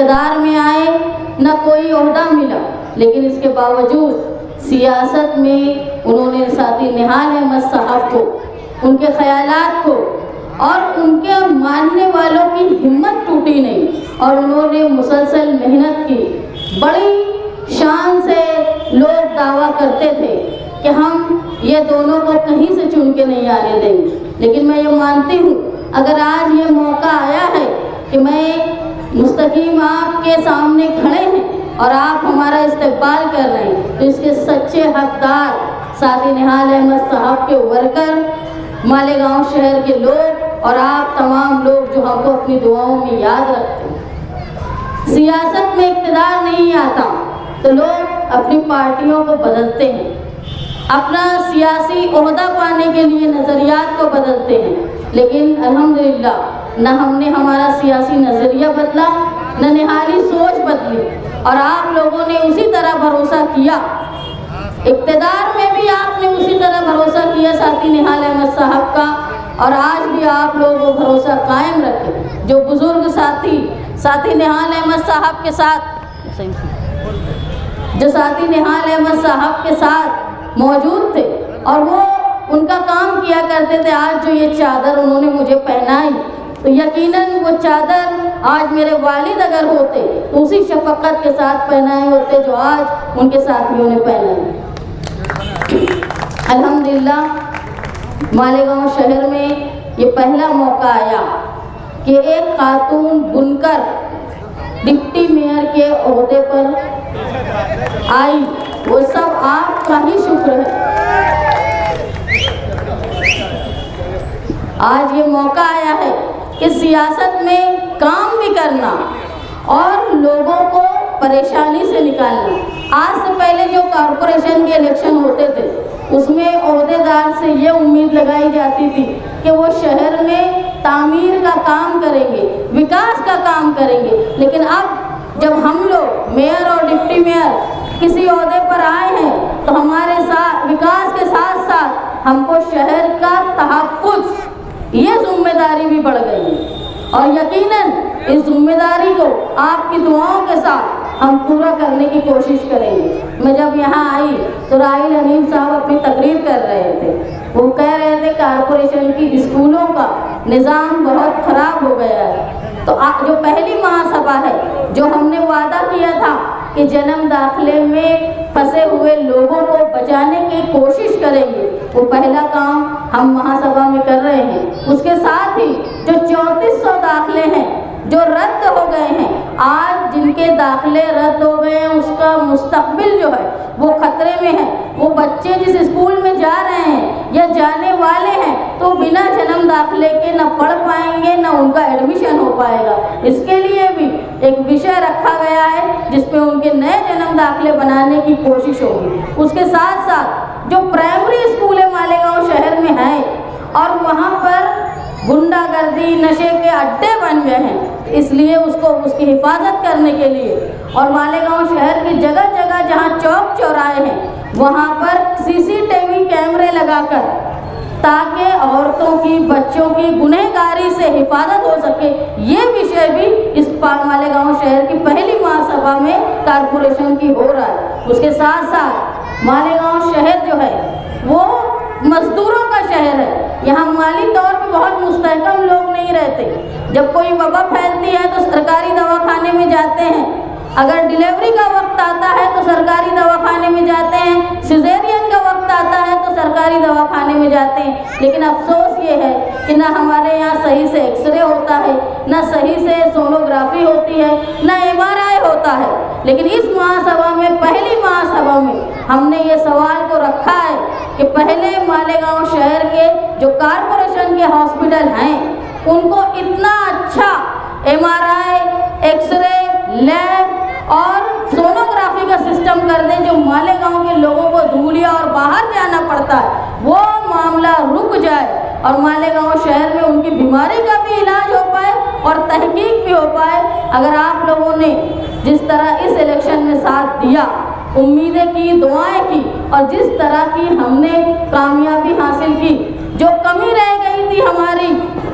इक़्तिदार में आए, न कोई ओहदा मिला, लेकिन इसके बावजूद सियासत में उन्होंने साथी निहाल अहमद साहब को, उनके ख़यालात को और उनके मानने वालों की हिम्मत टूटी नहीं और उन्होंने मुसलसल मेहनत की। बड़ी शान से लोग दावा करते थे कि हम ये दोनों को कहीं से चुन के नहीं आने देंगे, लेकिन मैं ये मानती हूँ अगर आज ये मौका आया है कि मैं मुस्तकीम आपके सामने खड़े हैं और आप हमारा इस्तकबाल कर रहे हैं, तो इसके सच्चे हकदार साथी निहाल अहमद साहब के वर्कर, मालेगांव शहर के लोग और आप तमाम लोग जो हमको अपनी दुआओं में याद रखते हैं। सियासत में इक़्तिदार नहीं आता तो लोग अपनी पार्टियों को बदलते हैं, अपना सियासी ओहदा पाने के लिए नज़रियात को बदलते हैं, लेकिन अल्हम्दुलिल्लाह न हमने हमारा सियासी नज़रिया बदला, न निहाली सोच बदली और आप लोगों ने उसी तरह भरोसा किया। इक़्तिदार में भी आपने उसी तरह भरोसा किया साथी निहाल अहमद साहब का और आज भी आप लोग वो भरोसा कायम रखें। जो बुज़ुर्ग साथी निहाल अहमद साहब के साथ मौजूद थे और वो उनका काम किया करते थे, आज जो ये चादर उन्होंने मुझे पहनाई तो यकीनन वो चादर आज मेरे वालिद अगर होते तो उसी शफ़क़त के साथ पहनाए होते जो आज उनके साथियों ने पहनाई। अल्हम्दुलिल्लाह मालेगांव शहर में ये पहला मौका आया कि एक खातून बुनकर डिप्टी मेयर के ओहदे पर आई, वो सब आपका ही शुक्र है। आज ये मौका आया है कि सियासत में काम भी करना और लोगों को परेशानी से निकालना। आज से पहले जो कॉरपोरेशन के इलेक्शन होते थे उसमें ओहदेदार से ये उम्मीद लगाई जाती थी कि वो शहर में तामीर का काम करेंगे, विकास का काम करेंगे, लेकिन अब जब हम लोग मेयर और डिप्टी मेयर किसी ओहदे पर आए हैं तो हमारे साथ विकास के साथ साथ हमको शहर का तहफ़्फ़ुज़ ये जिम्मेदारी भी बढ़ गई है और यकीनन इस जिम्मेदारी को आपकी दुआओं के साथ हम पूरा करने की कोशिश करेंगे। मैं जब यहाँ आई तो राहिल हनीफ साहब अपनी तकरीर कर रहे थे, वो कह रहे थे कॉरपोरेशन की स्कूलों का निज़ाम बहुत ख़राब हो गया है। तो जो पहली महासभा है जो हमने वादा किया था कि जन्म दाखिले में फंसे हुए लोगों को बचाने की कोशिश करेंगे, वो पहला काम हम महासभा में कर रहे हैं। उसके साथ ही जो 3400 दाखिले हैं जो रद्द हो गए हैं, आज जिनके दाखिले रद्द हो गए हैं उसका मुस्तकबिल जो है वो खतरे में है। वो बच्चे जिस स्कूल में जा रहे हैं या जाने वाले हैं तो बिना जन्म दाखिले के न पढ़ पाएंगे न उनका एडमिशन हो पाएगा। इसके लिए भी एक विषय रखा गया है जिसमें उनके नए जन्म दाखिले बनाने की कोशिश होगी। उसके साथ साथ जो प्राइमरी स्कूल है मालेगांव शहर में है और वहाँ पर गुंडागर्दी नशे के अड्डे बन गए हैं, इसलिए उसकी हिफाजत करने के लिए और मालेगांव शहर की जगह जगह जहाँ चौक चौराहे हैं वहाँ पर सीसीटीवी कैमरे लगाकर ताकि औरतों की बच्चों की गुनहगारी से हिफाजत हो सके, ये विषय भी इस मालेगांव शहर की पहली महासभा में कॉरपोरेशन की हो रहा है। उसके साथ साथ मालेगांव शहर जो है वो मजदूरों का शहर है, यहाँ माली तौर पे बहुत मुस्तहकम लोग नहीं रहते। जब कोई वबा फैलती है तो सरकारी दवाखाने में जाते हैं, अगर डिलीवरी का वक्त आता है तो सरकारी दवाखाने में जाते हैं, सिजेरियन का वक्त आता है तो सरकारी दवाखाने में जाते हैं। लेकिन अफसोस ये है कि ना हमारे यहाँ सही से एक्सरे होता है, ना सही से सोनोग्राफी होती है, ना MRI होता है। लेकिन इस महासभा में पहली महासभा में हमने ये सवाल को रखा है कि पहले मालेगांव शहर के जो कॉरपोरेशन के हॉस्पिटल हैं उनको इतना अच्छा MRI, एक्सरे, लैब और सोनोग्राफी का सिस्टम कर दें जो मालेगांव के लोगों को धूलिया और बाहर जाना पड़ता है वो मामला रुक जाए और मालेगांव शहर में उनकी बीमारी का भी इलाज हो पाए और तहकीक भी हो पाए। अगर आप लोगों ने जिस तरह इस इलेक्शन में साथ दिया, उम्मीदें की, दुआएं की और जिस तरह की हमने कामयाबी हासिल की, जो कमी रह गई थी हमारी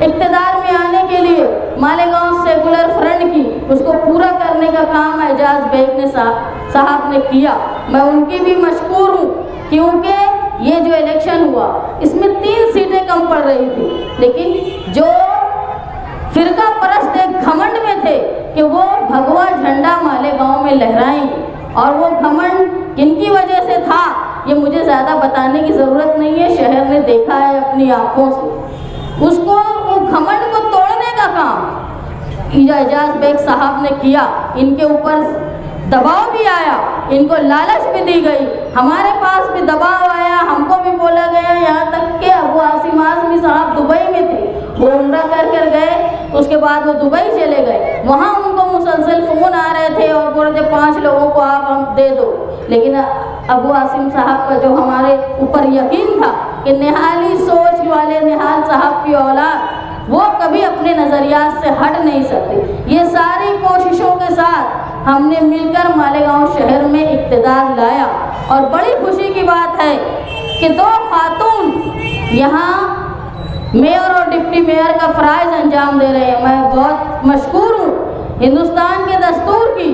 इक़्तिदार में आने के लिए मालेगांव सेकुलर फ्रंट की, उसको पूरा करने का काम एजाज बेग ने साहब ने किया। मैं उनकी भी मशकूर हूँ, क्योंकि ये जो इलेक्शन हुआ इसमें 3 सीटें कम पड़ रही थी, लेकिन जो फिरका परस्त एक घमंड में थे कि वो भगवा झंडा मालेगांव में लहराएंगे, और वो घमंड किनकी वजह से था ये मुझे ज़्यादा बताने की ज़रूरत नहीं है, शहर ने देखा है अपनी आंखों से। उसको वो घमंड को तोड़ने का काम एजाज बेग साहब ने किया। इनके ऊपर दबाव भी आया, इनको लालच भी दी गई, हमारे पास भी दबाव आया, हमको भी बोला गया, यहाँ तक कि अबू आसिम आज़मी साहब दुबई में थे, वो उम्रा कर गए, उसके बाद वो दुबई चले गए। वहाँ उनको मुसलसल फ़ोन आ रहे थे और बोल रहे थे 5 लोगों को आप हम दे दो, लेकिन अबू आसिम साहब का जो हमारे ऊपर यकीन था कि निहाली सोच वाले निहाल साहब की औलाद वो कभी अपने नज़रियात से हट नहीं सकते। ये सारी कोशिशों के साथ हमने मिलकर मालेगांव शहर में इक़्तिदार लाया, और बड़ी खुशी की बात है कि 2 खातून यहाँ मेयर और डिप्टी मेयर का फ़राइज़ अंजाम दे रहे हैं। मैं बहुत मशकूर हूँ हिंदुस्तान के दस्तूर की,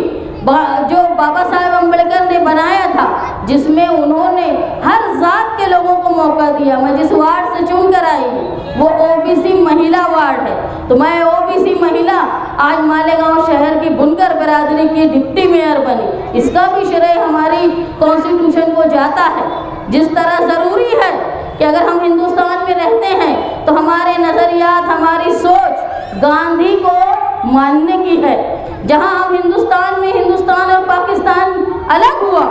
जो बाबा साहेब अम्बेडकर ने बनाया था, जिसमें उन्होंने हर जात के लोगों को मौका दिया। मैं जिस वार्ड से चुन कर आई वो ओबीसी महिला वार्ड है, तो मैं ओबीसी महिला आज मालेगांव शहर की बुनकर बिरादरी की डिप्टी मेयर बनी। इसका भी श्रेय हमारी कॉन्स्टिट्यूशन को जाता है। जिस तरह ज़रूरी है कि अगर हम हिंदुस्तान में रहते हैं तो हमारे नज़रियात, हमारी सोच गांधी को मानने की है। जहां हम हिंदुस्तान में हिंदुस्तान और पाकिस्तान अलग हुआ,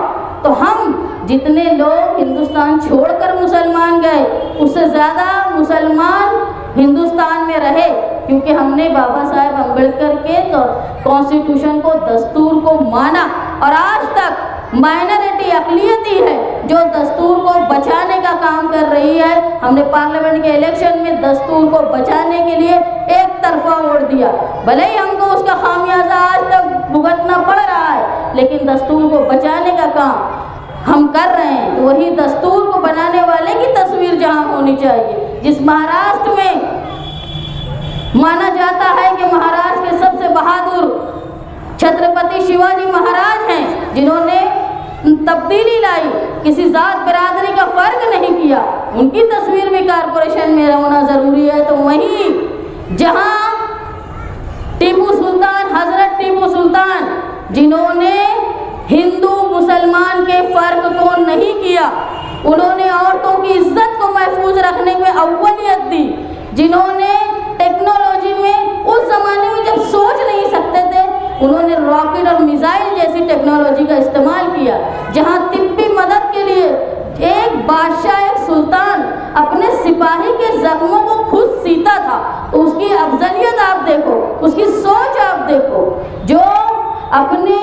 तो हम जितने लोग हिंदुस्तान छोड़कर मुसलमान गए, उससे ज़्यादा मुसलमान हिंदुस्तान में रहे, क्योंकि हमने बाबा साहेब अम्बेडकर के तो कॉन्स्टिट्यूशन को, दस्तूर को माना। और आज तक माइनॉरिटी अक़लियत ही है जो दस्तूर को बचाने का काम कर रही है। हमने पार्लियामेंट के इलेक्शन में दस्तूर को बचाने के लिए एक तरफा वोट दिया, भले ही हमको उसका खामियाजा आज तक भुगतना पड़ रहा है, लेकिन दस्तूर को बचाने का काम हम कर रहे हैं। तो वही दस्तूर को बनाने वाले की तस्वीर जहाँ होनी चाहिए, जिस महाराष्ट्र में माना जाता है कि महाराष्ट्र के सबसे बहादुर छत्रपति शिवाजी महाराज हैं, जिन्होंने तब्दीली लाई, किसी जात बिरादरी का फ़र्क नहीं किया, उनकी तस्वीर भी कारपोरेशन में होना ज़रूरी है। तो वहीं जहां टीपू सुल्तान, हज़रत टीपू सुल्तान, जिन्होंने हिंदू मुसलमान के फ़र्क को नहीं किया, उन्होंने औरतों की इज्जत को महफूज रखने में अव्वलियत दी, जिन्होंने टेक्नोलॉजी में उस ज़माने में जब सोच नहीं सकते थे, उन्होंने रॉकेट और मिसाइल जैसी टेक्नोलॉजी का इस्तेमाल किया। जहां तिब्बी मदद के लिए एक बादशाह, एक सुल्तान अपने सिपाही के जख्मों को खुद सीता था, तो उसकी अफजलियत आप देखो, उसकी सोच आप देखो। जो अपने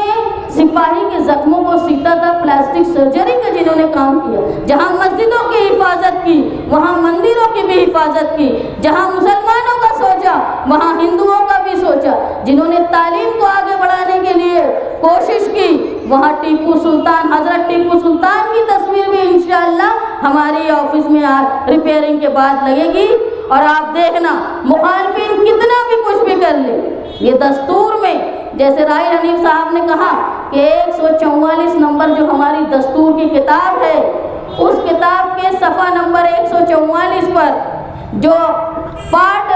सिपाही के जख्मों को सीता था, प्लास्टिक सर्जरी का जिन्होंने काम किया, जहां मस्जिदों की हिफाजत की वहां मंदिरों की भी हिफाजत की, जहां मुसलमानों का सोचा वहां हिंदुओं का भी सोचा, जिन्होंने तालीम को आगे बढ़ाने के लिए कोशिश की, वहां टीपू सुल्तान, हज़रत टीपू सुल्तान की तस्वीर भी इंशाअल्लाह हमारी ऑफिस में आज रिपेयरिंग के बाद लगेगी। और आप देखना मुखालफिन कितना भी कुछ भी कर ले, ये दस्तूर में जैसे राहिल हनीफ साहब ने कहा कि 144 नंबर जो हमारी दस्तूर की किताब है, उस किताब के सफ़ा नंबर 144 पर जो पार्ट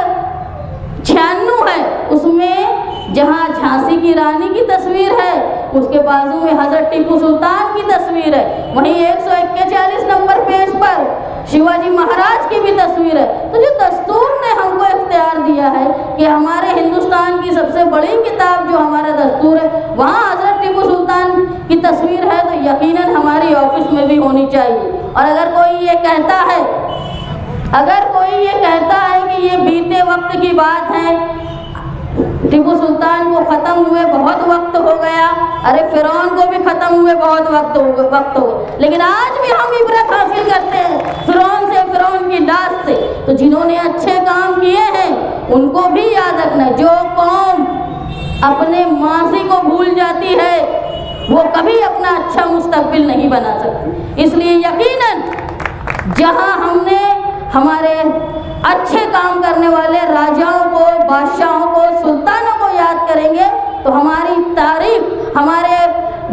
96 है, उसमें जहां झांसी की रानी की तस्वीर है, उसके बाजू में हज़रत टीपू सुल्तान की तस्वीर है, वहीं 141 नंबर पेज पर शिवाजी महाराज की भी तस्वीर है। तो जो दस्तूर ने हमको इख्तियार दिया है कि हमारे हिंदुस्तान की सबसे बड़ी किताब जो हमारा दस्तूर है, वहाँ हज़रत टीपू सुल्तान की तस्वीर है, तो यकीनन हमारी ऑफिस में भी होनी चाहिए। और अगर कोई ये कहता है कि ये बीते वक्त की बात है, टीपू सुल्तान को ख़त्म हुए बहुत वक्त हो गया, अरे फ़िरौन को भी ख़त्म हुए बहुत वक्त हो गया, लेकिन आज भी हम इबरत हासिल करते हैं फ़िरौन से, फ़िरौन की डांट से। तो जिन्होंने अच्छे काम किए हैं उनको भी याद रखना। जो कौम अपने माजी को भूल जाती है वो कभी अपना अच्छा मुस्तकबिल नहीं बना सकती। इसलिए यकीनन जहां हमने हमारे अच्छे काम करने वाले राजाओं को, बादशाहों को, सुल्तानों को याद करेंगे तो हमारी तारीख, हमारे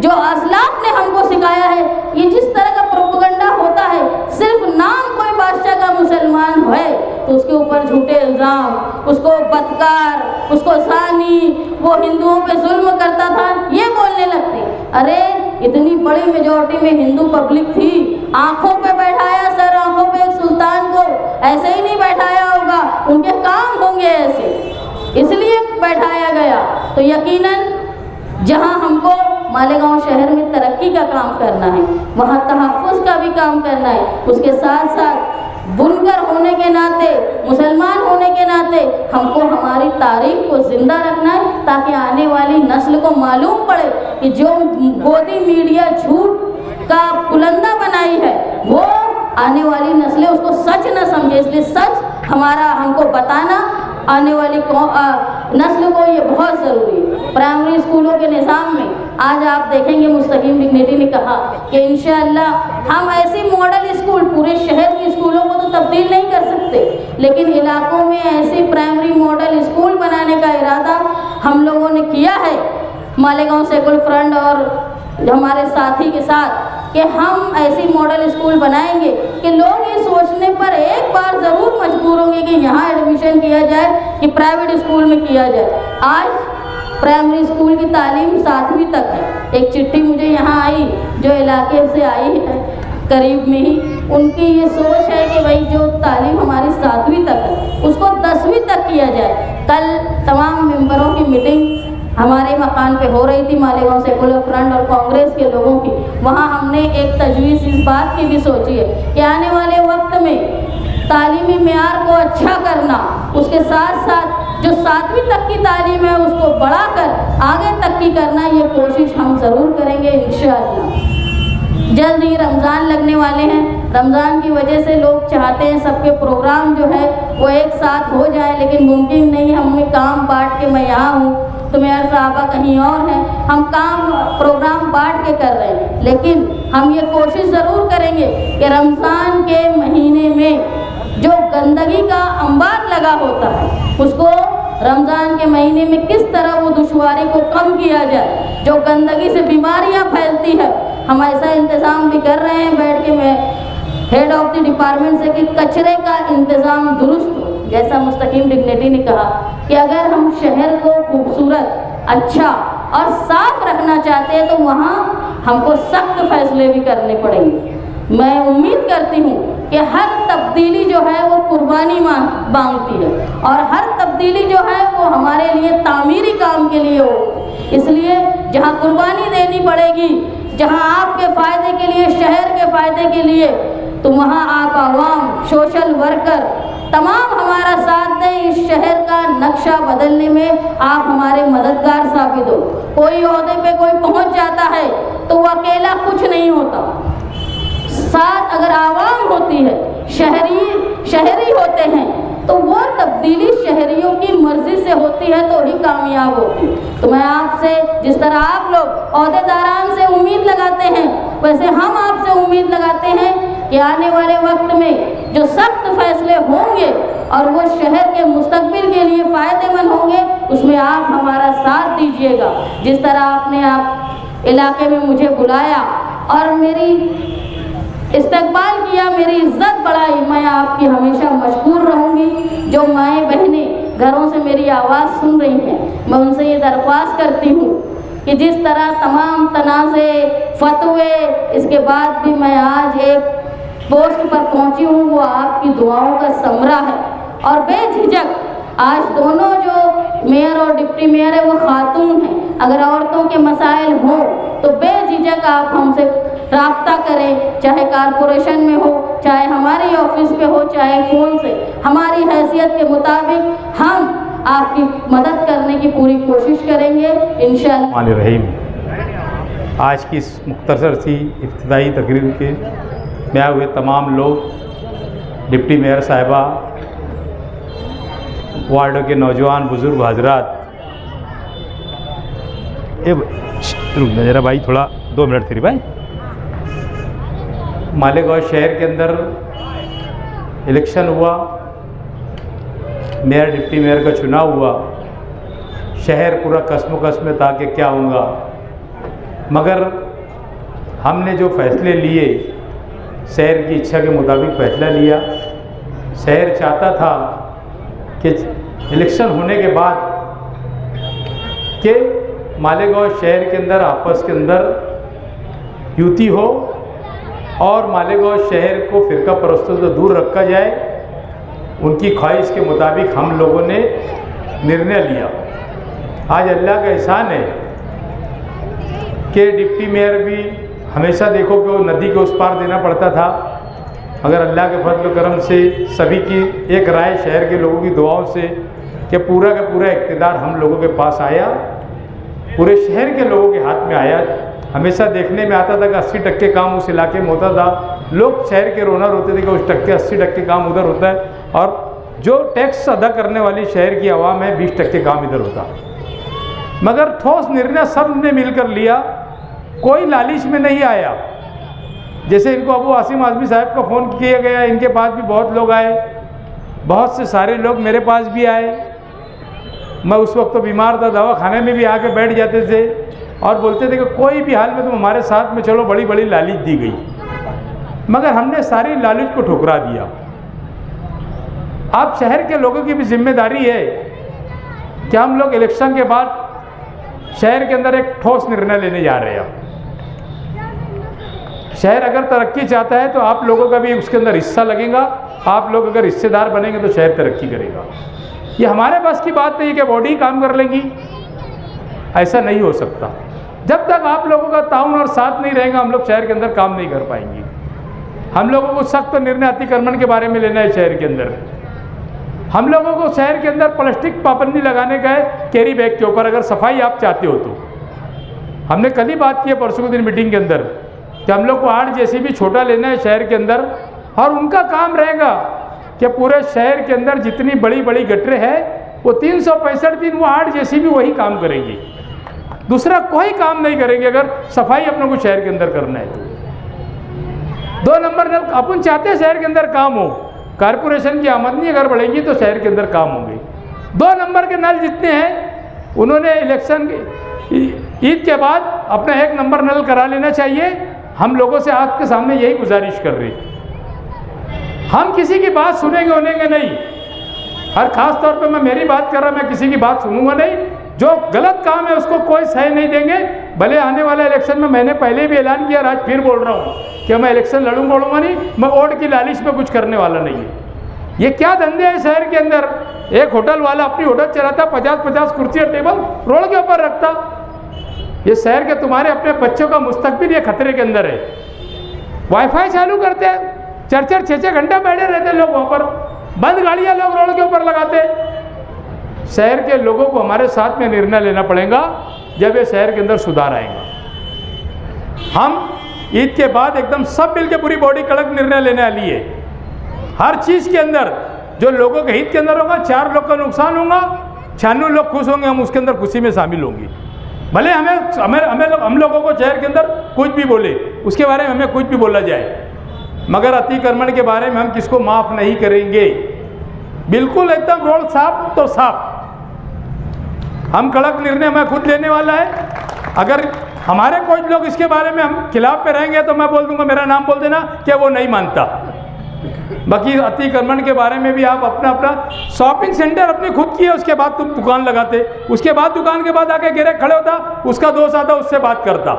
जो असलाफ ने हमको सिखाया है, ये जिस तरह का प्रोपेगेंडा होता है, सिर्फ नाम कोई बादशाह का मुसलमान है तो उसके ऊपर झूठे इल्ज़ाम, उसको बदकार, उसको सानी, वो हिंदुओं पे जुल्म करता था, ये बोलने लगते। अरे इतनी बड़ी मेजॉरिटी में हिंदू पब्लिक थी, आंखों पे बैठाया, सर आंखों पे एक सुल्तान को ऐसे ही नहीं बैठाया होगा, उनके काम होंगे ऐसे, इसलिए बैठाया गया। तो यकीनन जहां हमको मालेगांव शहर में तरक्की का काम करना है, वहाँ तहफ़्फ़ुज़ का भी काम करना है, उसके साथ साथ बुनकर होने के नाते, मुसलमान होने के नाते हमको हमारी तारीख को ज़िंदा रखना है, ताकि आने वाली नस्ल को मालूम पड़े कि जो गोदी मीडिया झूठ का पुलंदा बनाई है, वो आने वाली नस्लें उसको सच न समझे। इसलिए सच हमारा हमको बताना आने वाली नस्ल को ये बहुत ज़रूरी है। प्राइमरी स्कूलों के निज़ाम में आज आप देखेंगे मुस्तकीम डिग्निटी ने कहा कि इंशाअल्लाह हम ऐसी मॉडल स्कूल, पूरे शहर के स्कूलों को तो तब्दील नहीं कर सकते, लेकिन इलाकों में ऐसी प्राइमरी मॉडल स्कूल बनाने का इरादा हम लोगों ने किया है मालेगांव सेकुलर फ्रंट और हमारे साथी के साथ, कि हम ऐसी मॉडल स्कूल बनाएंगे कि लोग ये सोचने पर एक बार ज़रूर मजबूर होंगे कि यहाँ एडमिशन किया जाए कि प्राइवेट स्कूल में किया जाए। आज प्राइमरी स्कूल की तालीम 7वीं तक है। एक चिट्ठी मुझे यहाँ आई जो इलाके से आई है करीब में ही, उनकी ये सोच है कि भाई जो तालीम हमारी 7वीं तक है उसको 10वीं तक किया जाए। कल तमाम मेंबरों की मीटिंग हमारे मकान पे हो रही थी, मालेगांव सेकुलर फ्रंट और कांग्रेस के लोगों की। वहाँ हमने एक तजवीज़ इस बात की भी सोची है कि आने वाले वक्त में तालीमी मेयार को अच्छा करना, उसके साथ साथ जो 7वीं तक की तालीम है उसको बढ़ाकर आगे तक की करना, ये कोशिश हम ज़रूर करेंगे इंशाअल्लाह। जल्द ही रमज़ान लगने वाले हैं। रमज़ान की वजह से लोग चाहते हैं सबके प्रोग्राम जो है वो एक साथ हो जाए, लेकिन मुमकिन नहीं। हमें काम बांट के, मैं यहाँ हूँ तो मेरा साहबा कहीं और है, हम काम प्रोग्राम बांट के कर रहे हैं, लेकिन हम ये कोशिश ज़रूर करेंगे कि रमज़ान के महीने में जो गंदगी का अंबार लगा होता है उसको रमज़ान के महीने में किस तरह वो दुश्वारी को कम किया जाए। जो गंदगी से बीमारियां फैलती है, हम ऐसा इंतज़ाम भी कर रहे हैं बैठ के, मैं हेड ऑफ द डिपार्टमेंट से, कि कचरे का इंतज़ाम दुरुस्त हो। जैसा मुस्तकीम डिग्निटी ने कहा कि अगर हम शहर को खूबसूरत, अच्छा और साफ रखना चाहते हैं तो वहाँ हमको सख्त फैसले भी करने पड़ेंगे। मैं उम्मीद करती हूँ कि हर तब्दीली जो है वो कुर्बानी मांगती है, और हर तब्दीली जो है वो हमारे लिए तामीरी काम के लिए हो। इसलिए जहाँ कुर्बानी देनी पड़ेगी, जहाँ आपके फ़ायदे के लिए, शहर के फ़ायदे के लिए, तो वहाँ आप आवाम, सोशल वर्कर तमाम हमारा साथ दें। इस शहर का नक्शा बदलने में आप हमारे मददगार साबित हो। कोई ओहदे पे कोई पहुँच जाता है तो वो अकेला कुछ नहीं होता, साथ अगर आवाम होती है, शहरी होते हैं, तो वो तब्दीली शहरियों की मर्जी से होती है तो ही कामयाब होती है। तो मैं आपसे, जिस तरह आप लोग ओहदेदारान से उम्मीद लगाते हैं, वैसे हम आपसे उम्मीद लगाते हैं कि आने वाले वक्त में जो सख्त फैसले होंगे और वो शहर के मुस्तकबिल के लिए फ़ायदेमंद होंगे, उसमें आप हमारा साथ दीजिएगा। जिस तरह आपने आप इलाके में मुझे बुलाया और मेरी इस्तकबाल किया, मेरी इज्जत बढ़ाई, मैं आपकी हमेशा मशकूर रहूँगी। जो माएँ बहनें घरों से मेरी आवाज़ सुन रही हैं, मैं उनसे ये दरख्वास्त करती हूँ कि जिस तरह तमाम तनाज़े, फतवे, इसके बाद भी मैं आज एक पोस्ट पर पहुँची हूँ, वो आपकी दुआओं का समरा है। और बेझिझक आज दोनों जो मेयर और डिप्टी मेयर है वो खातून हैं। अगर औरतों के मसाइल हों तो बेझिझक आप हमसे राब्ता करें, चाहे कारपोरेशन में हो, चाहे हमारे ऑफिस पे हो, चाहे फ़ोन से। हमारी हैसियत के मुताबिक हम आपकी मदद करने की पूरी कोशिश करेंगे इंशाअल्लाह रहीम। आज की इस मुख्तसर सी इफ्तिताई तकरीर के में आए हुए तमाम लोग, डिप्टी मेयर साहिबा, वार्डों के नौजवान बुज़ुर्ग हजरात, रुक जा जरा भाई, थोड़ा 2 मिनट तेरी भाई। मालेगांव शहर के अंदर इलेक्शन हुआ, मेयर डिप्टी मेयर का चुनाव हुआ, शहर पूरा कसमोकस में था कि क्या होगा। मगर हमने जो फैसले लिए, शहर की इच्छा के मुताबिक फैसला लिया। शहर चाहता था कि इलेक्शन होने के बाद कि मालेगांव शहर के अंदर आपस के अंदर युति हो और मालेगांव शहर को फिरका परस्तों से दूर रखा जाए। उनकी ख्वाहिश के मुताबिक हम लोगों ने निर्णय लिया। आज अल्लाह का एहसान है कि डिप्टी मेयर भी हमेशा देखो कि वो नदी के उस पार देना पड़ता था, मगर अल्लाह के फजल करम से सभी की एक राय, शहर के लोगों की दुआओं से कि पूरा का पूरा इक़्तिदार हम लोगों के पास आया, पूरे शहर के लोगों के हाथ में आया। हमेशा देखने में आता था कि 80% काम उस इलाके में होता था। लोग शहर के रोनर होते थे कि उस 80% काम उधर होता है, और जो टैक्स अदा करने वाली शहर की आवाम है 20% काम इधर होता। मगर ठोस निर्णय सब ने मिलकर लिया, कोई लालच में नहीं आया। जैसे इनको अबू आसिम आज़मी साहब का फ़ोन किया गया, इनके पास भी बहुत लोग आए, बहुत से सारे लोग मेरे पास भी आए। मैं उस वक्त तो बीमार था, दवा खाने में भी आके बैठ जाते थे और बोलते थे कि कोई भी हाल में तुम हमारे साथ में चलो। बड़ी बड़ी लालच दी गई, मगर हमने सारी लालच को ठुकरा दिया। अब शहर के लोगों की भी जिम्मेदारी है कि हम लोग इलेक्शन के बाद शहर के अंदर एक ठोस निर्णय लेने जा रहे हैं। शहर अगर तरक्की चाहता है तो आप लोगों का भी उसके अंदर हिस्सा लगेगा। आप लोग अगर हिस्सेदार बनेंगे तो शहर तरक्की करेगा। ये हमारे पास की बात नहीं कि बॉडी काम कर लेंगी, ऐसा नहीं हो सकता। जब तक आप लोगों का ताउन और साथ नहीं रहेगा, हम लोग शहर के अंदर काम नहीं कर पाएंगे। हम लोगों को सख्त निर्णय अतिक्रमण के बारे में लेना है शहर के अंदर। हम लोगों को शहर के अंदर प्लास्टिक पाबंदी लगाने का है कैरी बैग के ऊपर, अगर सफाई आप चाहते हो तो। हमने कल ही बात की है परसों के दिन मीटिंग के अंदर कि हम लोग को 8 JCB छोटा लेना है शहर के अंदर, और उनका काम रहेगा कि पूरे शहर के अंदर जितनी बड़ी बड़ी गटरें हैं वो 365 दिन वो 8 JCB वही काम करेंगी, दूसरा कोई काम नहीं करेंगे। अगर सफाई अपनों को शहर के अंदर करना है तो 2 नंबर नल अपन चाहते हैं शहर के अंदर काम हो। कारपोरेशन की आमदनी अगर बढ़ेगी तो शहर के अंदर काम होंगे। 2 नंबर के नल जितने हैं उन्होंने इलेक्शन ईद के बाद अपना 1 नंबर नल करा लेना चाहिए। हम लोगों से आपके सामने यही गुजारिश कर रहे हैं। हम किसी की बात सुनेंगे उनेंगे नहीं, हर खास तौर पे मैं मेरी बात कर रहा, मैं किसी की बात सुनूंगा नहीं। जो गलत काम है उसको कोई सही नहीं देंगे। भले आने वाले इलेक्शन में मैंने पहले भी ऐलान किया, आज फिर बोल रहा हूँ कि मैं इलेक्शन लड़ूंगा नहीं, मैं वोट की लालच में कुछ करने वाला नहीं है। ये क्या धंधे हैं शहर के अंदर? एक होटल वाला अपनी होटल चलाता, 50-50 कुर्सी और टेबल रोड के ऊपर रखता। ये शहर के तुम्हारे अपने बच्चों का मुस्तकबिल ये खतरे के अंदर है। वाईफाई चालू करते हैं, 4-4, 6-6 घंटा बैठे रहते लोग वहाँ पर, बंद गाड़ियाँ लोग रोड के ऊपर लगाते। शहर के लोगों को हमारे साथ में निर्णय लेना पड़ेगा जब ये शहर के अंदर सुधार आएगा। हम ईद के बाद एकदम सब मिल के पूरी बॉडी कड़क निर्णय लेने वाली है। हर चीज़ के अंदर जो लोगों के हित के अंदर होगा, 4 लोग का नुकसान होगा, 96 लोग खुश होंगे, हम उसके अंदर खुशी में शामिल होंगे। भले हम लोगों को शहर के अंदर कुछ भी बोले, उसके बारे में हमें कुछ भी बोला जाए, मगर अतिक्रमण के बारे में हम किसको माफ़ नहीं करेंगे। बिल्कुल एकदम रोड साफ तो साफ। हम कड़क निर्णय मैं खुद लेने वाला है। अगर हमारे कुछ लोग इसके बारे में हम खिलाफ पे रहेंगे तो मैं बोल दूंगा, मेरा नाम बोल देना कि वो नहीं मानता। बाकी अतिक्रमण के बारे में भी आप अपना अपना शॉपिंग सेंटर अपनी खुद की है, उसके बाद तुम दुकान लगाते, उसके बाद दुकान के बाद आके गिरे खड़े होता, उसका दोस्त आता उससे बात करता।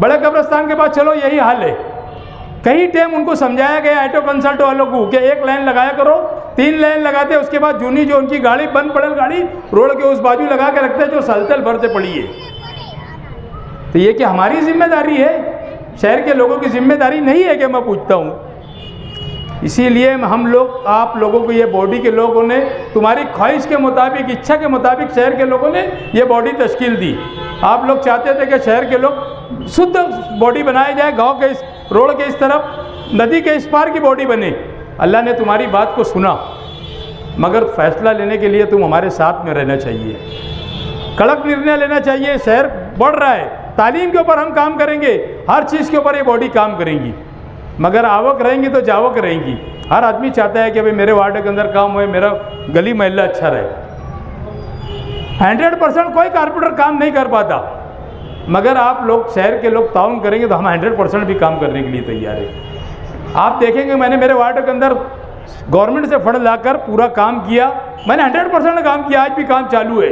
बड़े कब्रिस्तान के बाद चलो यही हाल है। कई टाइम उनको समझाया गया ऑटो कंसल्ट वालों को कि 1 लाइन लगाया करो, 3 लाइन लगाते, उसके बाद जूनी जो उनकी गाड़ी बंद पड़े गाड़ी रोड के उस बाजू लगा के रखते जो सलसल भर से पड़ी है। तो ये कि हमारी जिम्मेदारी है, शहर के लोगों की जिम्मेदारी नहीं है कि मैं पूछता हूँ। इसीलिए हम लोग आप लोगों को, ये बॉडी के लोगों ने तुम्हारी ख्वाहिश के मुताबिक, इच्छा के मुताबिक शहर के लोगों ने ये बॉडी तश्कील दी। आप लोग चाहते थे कि शहर के लोग शुद्ध बॉडी बनाए जाए, गांव के इस रोड के इस तरफ, नदी के इस पार की बॉडी बने। अल्लाह ने तुम्हारी बात को सुना, मगर फैसला लेने के लिए तुम हमारे साथ में रहना चाहिए, कड़क निर्णय लेना चाहिए। शहर बढ़ रहा है, तालीम के ऊपर हम काम करेंगे, हर चीज़ के ऊपर ये बॉडी काम करेंगी, मगर आवक रहेंगी तो जावक रहेंगी। हर आदमी चाहता है कि भाई मेरे वार्ड के अंदर काम होए, मेरा गली मोहल्ला अच्छा रहे। 100% कोई कारपोरेटर काम नहीं कर पाता, मगर आप लोग शहर के लोग ताउन करेंगे तो हम 100% भी काम करने के लिए तैयार है। आप देखेंगे मैंने मेरे वार्ड के अंदर गवर्नमेंट से फंड लाकर पूरा काम किया, मैंने 100% काम किया। आज भी काम चालू है,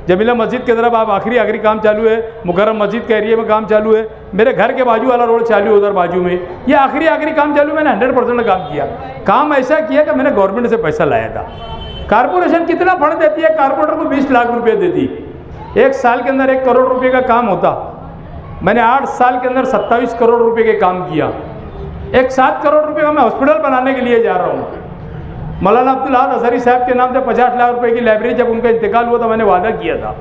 जमीला मस्जिद की तरफ आप आखिरी काम चालू है, मुकर्रम मस्जिद के एरिया में काम चालू है, मेरे घर के बाजू वाला रोड चालू है उधर बाजू में, ये आखिरी काम चालू। मैंने 100% काम किया। काम ऐसा किया कि मैंने गवर्नमेंट से पैसा लाया था। कारपोरेशन कितना फंड देती है? कारपोरेटर को 20 लाख रुपये देती, 1 साल के अंदर 1 करोड़ रुपये का काम होता। मैंने 8 साल के अंदर 27 करोड़ रुपये के काम किया। 7 करोड़ रुपये का मैं हॉस्पिटल बनाने के लिए जा रहा हूँ। मौलाना अब्दुल अहद अजहरी साहब के नाम से 50 लाख रुपए की लाइब्रेरी जब उनका इंतकाल हुआ तो मैंने वादा किया था।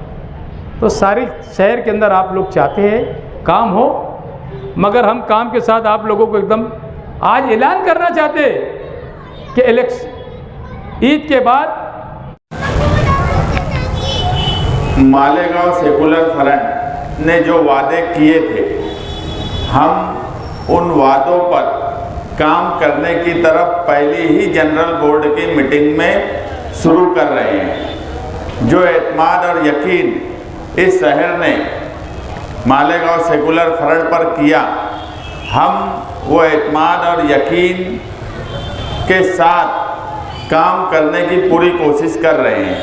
तो सारी शहर के अंदर आप लोग चाहते हैं काम हो, मगर हम काम के साथ आप लोगों को एकदम आज ऐलान करना चाहते हैं कि ईद के बाद मालेगांव सेकुलर फ्रंट ने जो वादे किए थे, हम उन वादों पर काम करने की तरफ पहली ही जनरल बोर्ड की मीटिंग में शुरू कर रहे हैं। जो एतमाद और यकीन इस शहर ने मालेगांव सेकुलर फ्रंट पर किया, हम वो एतमाद और यकीन के साथ काम करने की पूरी कोशिश कर रहे हैं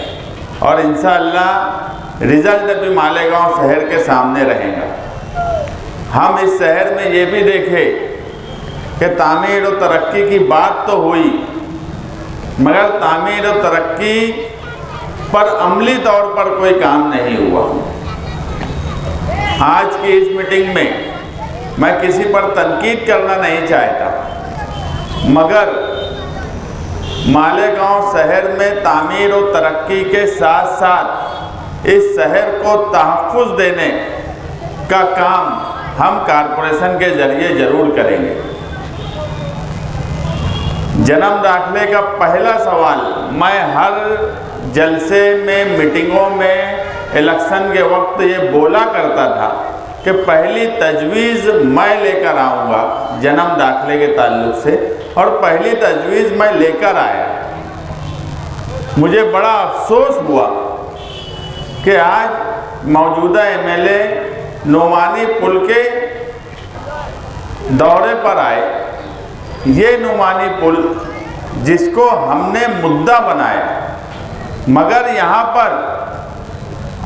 और इंशाअल्लाह रिजल्ट भी मालेगांव शहर के सामने रहेगा। हम इस शहर में ये भी देखें कि तामीर और तरक्की की बात तो हुई, मगर तामीर और तरक्की पर अमली तौर पर कोई काम नहीं हुआ। आज की इस मीटिंग में मैं किसी पर तनकीद करना नहीं चाहता, मगर मालेगांव शहर में तामीर और तरक्की के साथ साथ इस शहर को तहफ़्फ़ुज़ देने का काम हम कारपोरेशन के ज़रिए ज़रूर करेंगे। जन्म दाखिले का पहला सवाल मैं हर जलसे में, मीटिंगों में, इलेक्शन के वक्त ये बोला करता था कि पहली तजवीज़ मैं लेकर आऊँगा जन्म दाखिले के ताल्लुक से, और पहली तजवीज़ मैं लेकर आया। मुझे बड़ा अफसोस हुआ कि आज मौजूदा एमएलए नुमानी पुल के दौरे पर आए। ये नुमानी पुल जिसको हमने मुद्दा बनाया, मगर यहाँ पर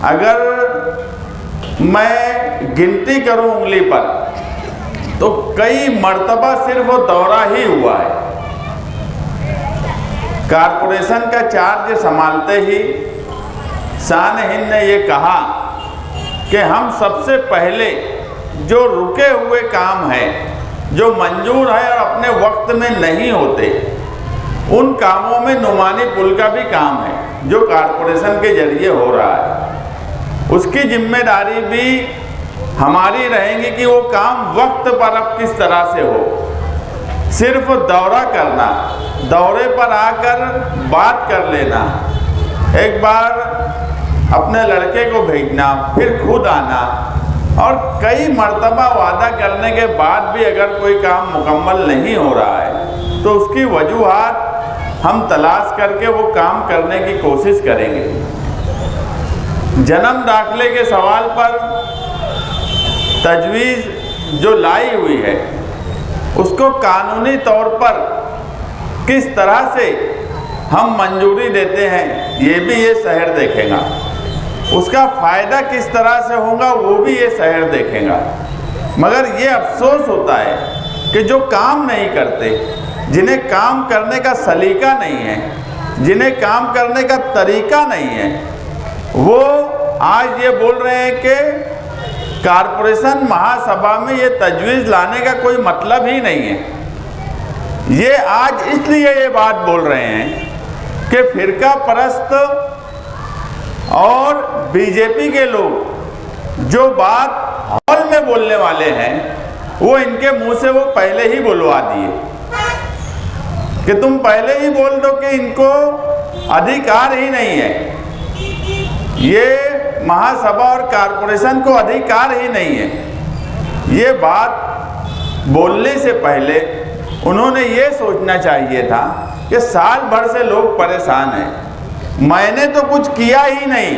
अगर मैं गिनती करूँ उंगली पर तो कई मर्तबा सिर्फ वो दौरा ही हुआ है। कारपोरेशन का चार्ज संभालते ही शान हिंद ने ये कहा कि हम सबसे पहले जो रुके हुए काम हैं, जो मंजूर है और अपने वक्त में नहीं होते, उन कामों में नुमानी पुल का भी काम है जो कारपोरेशन के जरिए हो रहा है। उसकी जिम्मेदारी भी हमारी रहेगी कि वो काम वक्त पर अब किस तरह से हो। सिर्फ दौरा करना, दौरे पर आकर बात कर लेना, एक बार अपने लड़के को भेजना, फिर खुद आना, और कई मर्तबा वादा करने के बाद भी अगर कोई काम मुकम्मल नहीं हो रहा है तो उसकी वजूहात हम तलाश करके वो काम करने की कोशिश करेंगे। जन्म दाखिले के सवाल पर तजवीज़ जो लाई हुई है उसको कानूनी तौर पर किस तरह से हम मंजूरी देते हैं ये भी ये शहर देखेगा। उसका फ़ायदा किस तरह से होगा वो भी ये शहर देखेगा। मगर ये अफसोस होता है कि जो काम नहीं करते, जिन्हें काम करने का सलीका नहीं है, जिन्हें काम करने का तरीका नहीं है, वो आज ये बोल रहे हैं कि कारपोरेशन महासभा में ये तजवीज़ लाने का कोई मतलब ही नहीं है। ये आज इसलिए ये बात बोल रहे हैं कि फिरका परस्त और बीजेपी के लोग जो बात हॉल में बोलने वाले हैं वो इनके मुंह से वो पहले ही बुलवा दिए कि तुम पहले ही बोल दो कि इनको अधिकार ही नहीं है, ये महासभा और कारपोरेशन को अधिकार ही नहीं है। ये बात बोलने से पहले उन्होंने ये सोचना चाहिए था कि साल भर से लोग परेशान हैं, मैंने तो कुछ किया ही नहीं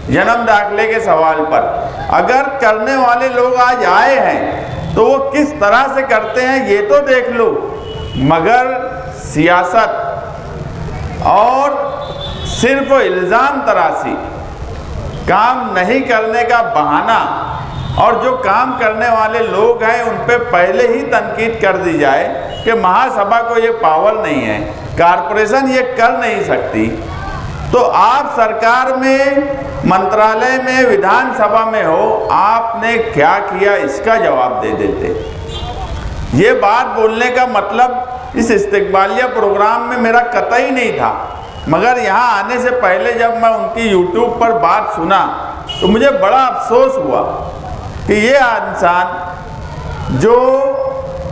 जन्म दाखिले के सवाल पर, अगर करने वाले लोग आज आए हैं तो वो किस तरह से करते हैं ये तो देख लो। मगर सियासत और सिर्फ इल्ज़ाम तराशी, काम नहीं करने का बहाना, और जो काम करने वाले लोग हैं उन पे पहले ही तनकीद कर दी जाए कि महासभा को ये पावर नहीं है, कारपोरेशन ये कर नहीं सकती, तो आप सरकार में, मंत्रालय में, विधानसभा में हो, आपने क्या किया इसका जवाब दे देते। ये बात बोलने का मतलब इस इस्तिकबालिया प्रोग्राम में मेरा कतई नहीं था, मगर यहाँ आने से पहले जब मैं उनकी यूट्यूब पर बात सुना तो मुझे बड़ा अफसोस हुआ कि ये इंसान जो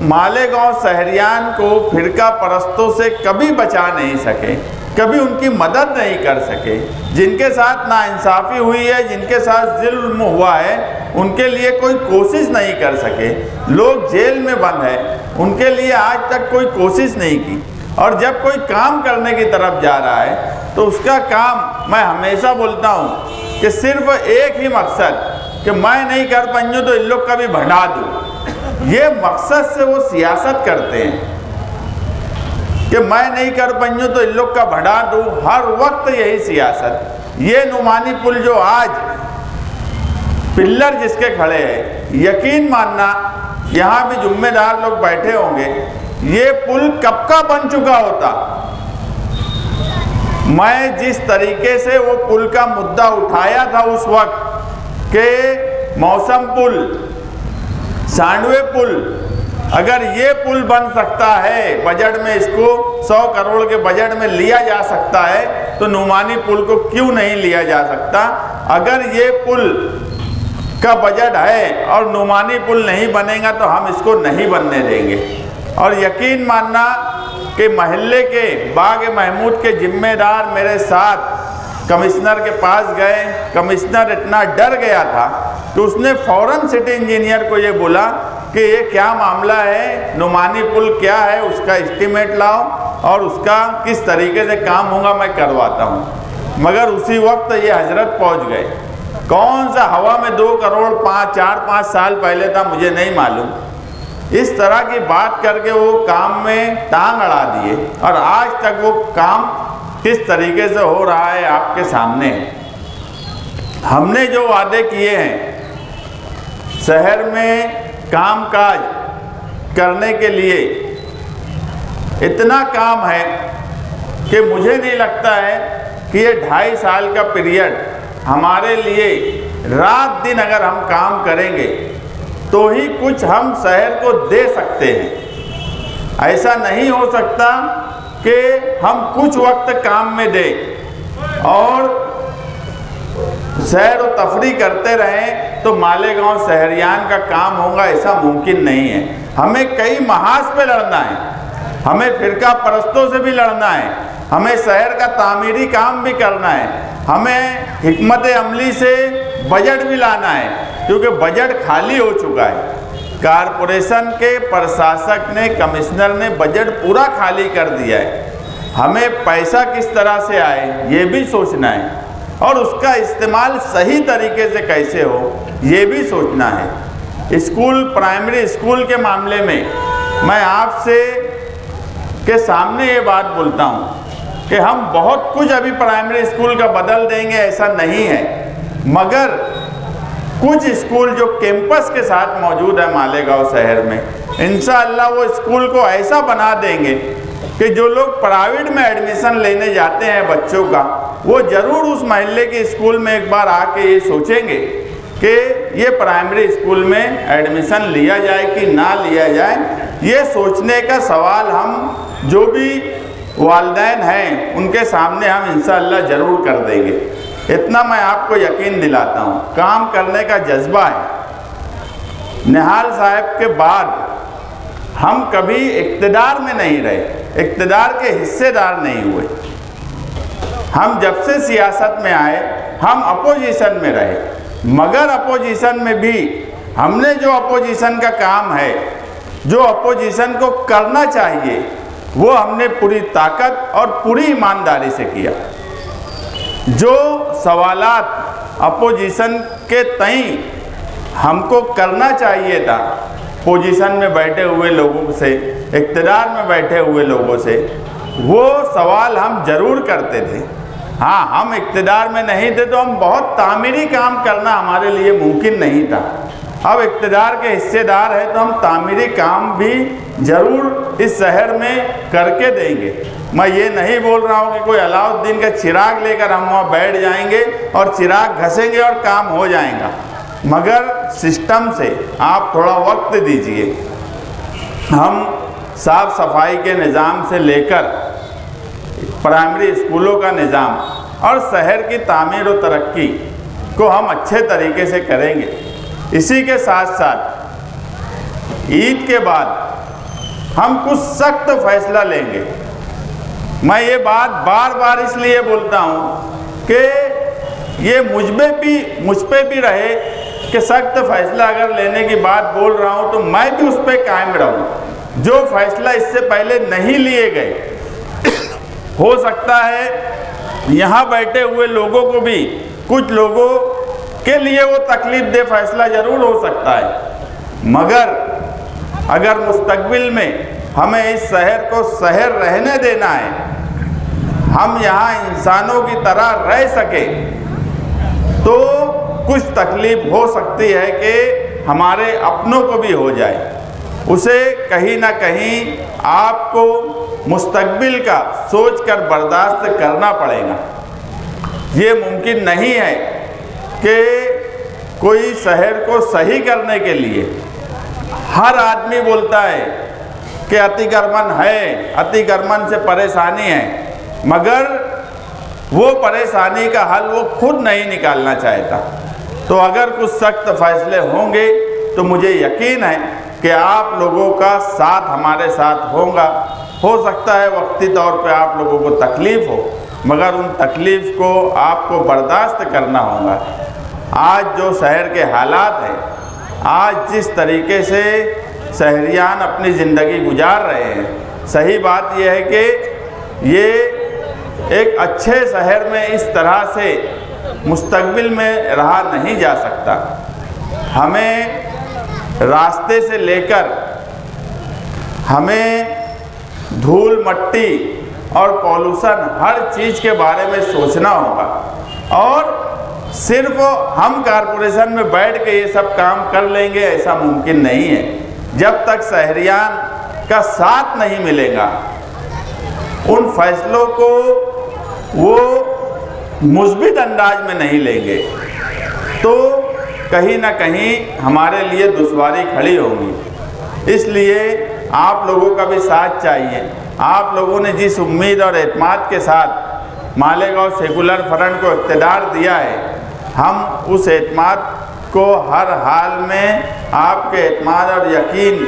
मालेगांव शहरियान को फिरका परस्तों से कभी बचा नहीं सके, कभी उनकी मदद नहीं कर सके, जिनके साथ नाइंसाफ़ी हुई है, जिनके साथ जुल्म हुआ है, उनके लिए कोई कोशिश नहीं कर सके, लोग जेल में बंद हैं, उनके लिए आज तक कोई कोशिश नहीं की। और जब कोई काम करने की तरफ जा रहा है तो उसका काम, मैं हमेशा बोलता हूँ कि सिर्फ एक ही मकसद कि मैं नहीं कर पाऊँ तो इन लोग का भी भंडा दूँ, ये मकसद से वो सियासत करते हैं कि मैं नहीं कर पाऊँ तो इन लोग का भंडा दूँ, हर वक्त यही सियासत। ये नुमानी पुल जो आज पिल्लर जिसके खड़े हैं, यकीन मानना यहाँ भी जिम्मेदार लोग बैठे होंगे, ये पुल कब का बन चुका होता। मैं जिस तरीके से वो पुल का मुद्दा उठाया था उस वक्त के मौसम पुल, सांडवे पुल, अगर ये पुल बन सकता है, बजट में इसको 100 करोड़ के बजट में लिया जा सकता है, तो नुमानी पुल को क्यों नहीं लिया जा सकता। अगर ये पुल का बजट है और नुमानी पुल नहीं बनेगा तो हम इसको नहीं बनने देंगे। और यकीन मानना कि महल्ले के बाग महमूद के जिम्मेदार मेरे साथ कमिश्नर के पास गए, कमिश्नर इतना डर गया था कि उसने फ़ौरन सिटी इंजीनियर को ये बोला कि ये क्या मामला है, नुमानी पुल क्या है, उसका एस्टीमेट लाओ और उसका किस तरीके से काम होगा मैं करवाता हूँ। मगर उसी वक्त ये हजरत पहुँच गए। कौन सा हवा में 2 करोड़ 4-5 साल पहले था मुझे नहीं मालूम, इस तरह की बात करके वो काम में टांग अड़ा दिए और आज तक वो काम किस तरीके से हो रहा है आपके सामने है। हमने जो वादे किए हैं शहर में कामकाज करने के लिए, इतना काम है कि मुझे नहीं लगता है कि ये 2.5 साल का पीरियड हमारे लिए रात दिन अगर हम काम करेंगे तो ही कुछ हम शहर को दे सकते हैं। ऐसा नहीं हो सकता कि हम कुछ वक्त काम में दें और सैर व तफरी करते रहें तो मालेगांव शहरियान का काम होगा, ऐसा मुमकिन नहीं है। हमें कई महाज पे लड़ना है, हमें फिरका परस्तों से भी लड़ना है, हमें शहर का तामीरी काम भी करना है, हमें हिकमत अमली से बजट भी लाना है, क्योंकि बजट खाली हो चुका है। कारपोरेशन के प्रशासक ने, कमिश्नर ने बजट पूरा खाली कर दिया है। हमें पैसा किस तरह से आए ये भी सोचना है और उसका इस्तेमाल सही तरीके से कैसे हो ये भी सोचना है। स्कूल, प्राइमरी स्कूल के मामले में मैं आपसे के सामने ये बात बोलता हूँ कि हम बहुत कुछ अभी प्राइमरी स्कूल का बदल देंगे, ऐसा नहीं है, मगर कुछ स्कूल जो कैंपस के साथ मौजूद है मालेगांव शहर में, इंशाअल्लाह वो स्कूल को ऐसा बना देंगे कि जो लोग प्राइवेट में एडमिशन लेने जाते हैं बच्चों का, वो ज़रूर उस महल्ले के स्कूल में एक बार आके ये सोचेंगे कि ये प्राइमरी स्कूल में एडमिशन लिया जाए कि ना लिया जाए। ये सोचने का सवाल हम जो भी वालिदैन हैं उनके सामने हम इंशाअल्लाह ज़रूर कर देंगे। इतना मैं आपको यकीन दिलाता हूँ, काम करने का जज्बा है। निहाल साहब के बाद हम कभी इक़्तिदार में नहीं रहे, इक़्तिदार के हिस्सेदार नहीं हुए। हम जब से सियासत में आए हम अपोजिशन में रहे, मगर अपोजिशन में भी हमने जो अपोजिशन का काम है जो अपोजिशन को करना चाहिए वो हमने पूरी ताकत और पूरी ईमानदारी से किया। जो सवालात अपोजिशन के तई हमको करना चाहिए था पोजीशन में बैठे हुए लोगों से, इक़्तिदार में बैठे हुए लोगों से, वो सवाल हम ज़रूर करते थे। हाँ, हम इक़्तिदार में नहीं थे तो हम बहुत तामीरी काम करना हमारे लिए मुमकिन नहीं था। अब इक़्तिदार के हिस्सेदार है तो हम तामीरी काम भी ज़रूर इस शहर में करके देंगे। मैं ये नहीं बोल रहा हूँ कि कोई अलाउद्दीन का चिराग लेकर हम वहाँ बैठ जाएंगे और चिराग घसेंगे और काम हो जाएगा, मगर सिस्टम से आप थोड़ा वक्त दीजिए। हम साफ़ सफाई के निज़ाम से लेकर प्राइमरी स्कूलों का निज़ाम और शहर की तामीर और तरक्की को हम अच्छे तरीके से करेंगे। इसी के साथ साथ ईद के बाद हम कुछ सख्त फैसला लेंगे। मैं ये बात बार बार इसलिए बोलता हूँ कि ये मुझ पे भी रहे कि सख्त फैसला अगर लेने की बात बोल रहा हूँ तो मैं भी उस पर कायम रहूँ। जो फैसला इससे पहले नहीं लिए गए, हो सकता है यहाँ बैठे हुए लोगों को भी, कुछ लोगों के लिए वो तकलीफ दे फैसला ज़रूर हो सकता है, मगर अगर मुस्तकबिल में हमें इस शहर को शहर रहने देना है, हम यहाँ इंसानों की तरह रह सके, तो कुछ तकलीफ हो सकती है कि हमारे अपनों को भी हो जाए। उसे कहीं ना कहीं आपको मुस्तकबिल का सोचकर बर्दाश्त करना पड़ेगा। ये मुमकिन नहीं है कि कोई शहर को सही करने के लिए हर आदमी बोलता है कि अतिक्रमण है, अतिक्रमण से परेशानी है, मगर वो परेशानी का हल वो खुद नहीं निकालना चाहता। तो अगर कुछ सख्त फैसले होंगे तो मुझे यकीन है कि आप लोगों का साथ हमारे साथ होगा। हो सकता है वक्ती तौर पे आप लोगों को तकलीफ़ हो, मगर उन तकलीफ़ को आपको बर्दाश्त करना होगा। आज जो शहर के हालात हैं, आज जिस तरीके से शहरियान अपनी ज़िंदगी गुजार रहे हैं, सही बात यह है कि ये एक अच्छे शहर में इस तरह से मुस्तकबिल में रहा नहीं जा सकता। हमें रास्ते से लेकर हमें धूल मट्टी और पॉल्यूशन हर चीज़ के बारे में सोचना होगा, और सिर्फ हम कारपोरेशन में बैठ के ये सब काम कर लेंगे ऐसा मुमकिन नहीं है। जब तक शहरियान का साथ नहीं मिलेगा, उन फैसलों को वो मुस्बित अंदाज में नहीं लेंगे, तो कहीं ना कहीं हमारे लिए दुश्वारी खड़ी होगी। इसलिए आप लोगों का भी साथ चाहिए। आप लोगों ने जिस उम्मीद और एतमाद के साथ मालेगांव सेकुलर फ्रंट को इक़्तिदार दिया है, हम उस एतमाद को हर हाल में आपके एतमाद और यकीन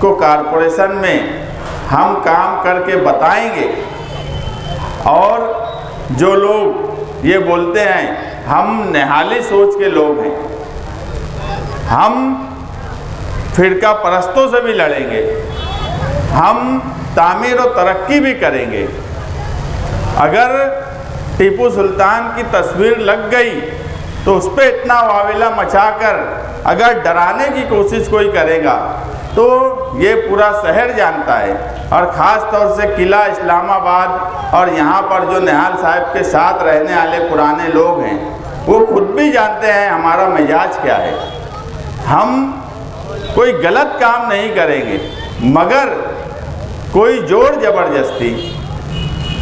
को कारपोरेशन में हम काम करके बताएंगे। और जो लोग ये बोलते हैं हम निहाली सोच के लोग हैं, हम फ़िरका परस्तों से भी लड़ेंगे, हम तामीर और तरक्की भी करेंगे। अगर टीपू सुल्तान की तस्वीर लग गई तो उस पर इतना वाविला मचाकर अगर डराने की कोशिश कोई करेगा तो ये पूरा शहर जानता है, और ख़ास तौर से किला इस्लामाबाद और यहाँ पर जो निहाल साहब के साथ रहने वाले पुराने लोग हैं, वो खुद भी जानते हैं हमारा मिजाज क्या है। हम कोई गलत काम नहीं करेंगे, मगर कोई ज़ोर ज़बरदस्ती,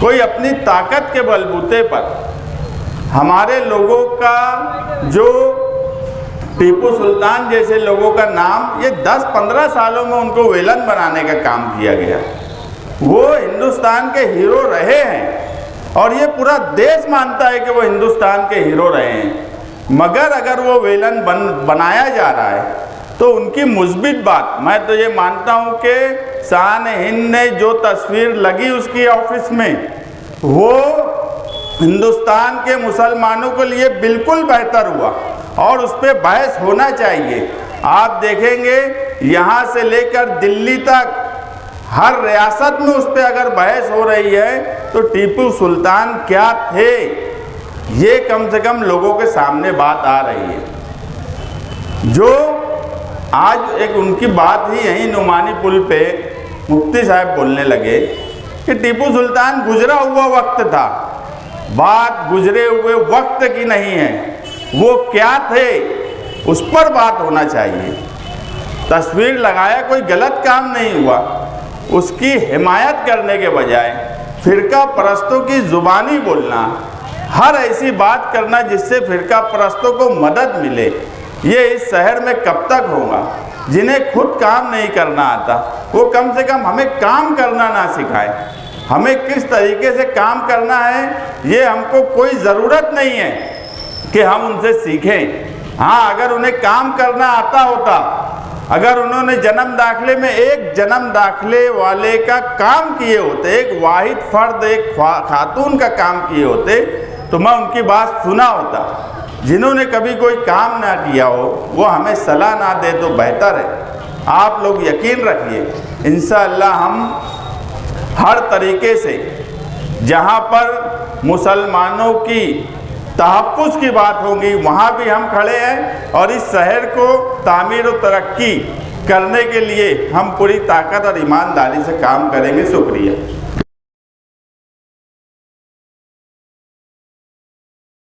कोई अपनी ताकत के बलबूते पर हमारे लोगों का, जो टीपू सुल्तान जैसे लोगों का नाम ये 10-15 सालों में उनको विलन बनाने का काम किया गया। वो हिंदुस्तान के हीरो रहे हैं और ये पूरा देश मानता है कि वो हिंदुस्तान के हीरो रहे हैं, मगर अगर वो विलन बनाया जा रहा है तो उनकी मुस्बित बात, मैं तो ये मानता हूँ कि शान-ए-हिंद ने जो तस्वीर लगी उसकी ऑफिस में, वो हिंदुस्तान के मुसलमानों के लिए बिल्कुल बेहतर हुआ और उस पर बहस होना चाहिए। आप देखेंगे यहाँ से लेकर दिल्ली तक हर रियासत में उस पर अगर बहस हो रही है तो टीपू सुल्तान क्या थे, ये कम से कम लोगों के सामने बात आ रही है। जो आज एक उनकी बात ही यहीं नुमानी पुल पे मुफ्ती साहब बोलने लगे कि टीपू सुल्तान गुजरा हुआ वक्त था, बात गुजरे हुए वक्त की नहीं है, वो क्या थे उस पर बात होना चाहिए। तस्वीर लगाया कोई गलत काम नहीं हुआ, उसकी हिमायत करने के बजाय फिरका परस्तों की ज़ुबानी बोलना, हर ऐसी बात करना जिससे फिरका परस्तों को मदद मिले, ये इस शहर में कब तक होगा। जिन्हें खुद काम नहीं करना आता वो कम से कम हमें काम करना ना सिखाए। हमें किस तरीके से काम करना है ये हमको कोई ज़रूरत नहीं है कि हम उनसे सीखें। हाँ, अगर उन्हें काम करना आता होता, अगर उन्होंने जन्म दाखिले में एक जन्म दाखिले वाले का काम किए होते, एक वाहिद फर्द एक खातून का काम किए होते, तो मैं उनकी बात सुना होता। जिन्होंने कभी कोई काम ना किया हो वो हमें सलाह ना दे तो बेहतर है। आप लोग यकीन रखिए इंशाअल्लाह हम हर तरीके से जहाँ पर मुसलमानों की तहफ़्फ़ुज़ की बात होगी वहाँ भी हम खड़े हैं और इस शहर को तामीर और तरक्की करने के लिए हम पूरी ताकत और ईमानदारी से काम करेंगे। शुक्रिया।